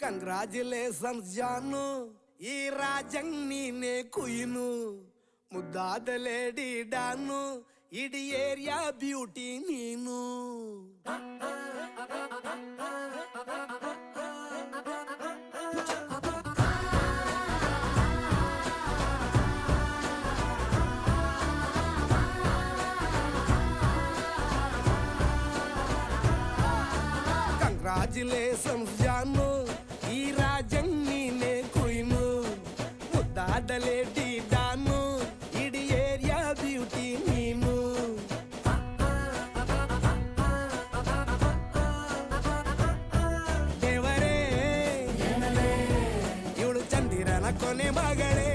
Congratulations ಜಾನು, ಈ ರಾಜಂಗ್ ನೀನೆ ಕುಯ್ನು, ಮುದ್ದಾದ ಲೇಡಿ ಡಾನು, ಇಡೀ ಏರಿಯಾ ಬ್ಯೂಟಿ ನೀನು. ಕಂಗ್ರಾಚುಲೇಷನ್ಸ್ ಜಾನು, ಈ ರಾಜಂಗ್ ನೀನೆ ಕುಯ್ನು, ಮುದ್ದಾದ ಲೇಡಿ ಡಾನು, ಇಡೀ ಏರಿಯಾ ಬ್ಯೂಟಿ ನೀನು. ದೇವರೇ ಇವಳು ಚಂದಿರನ ಕೊನೆ ಮಗಳೇ.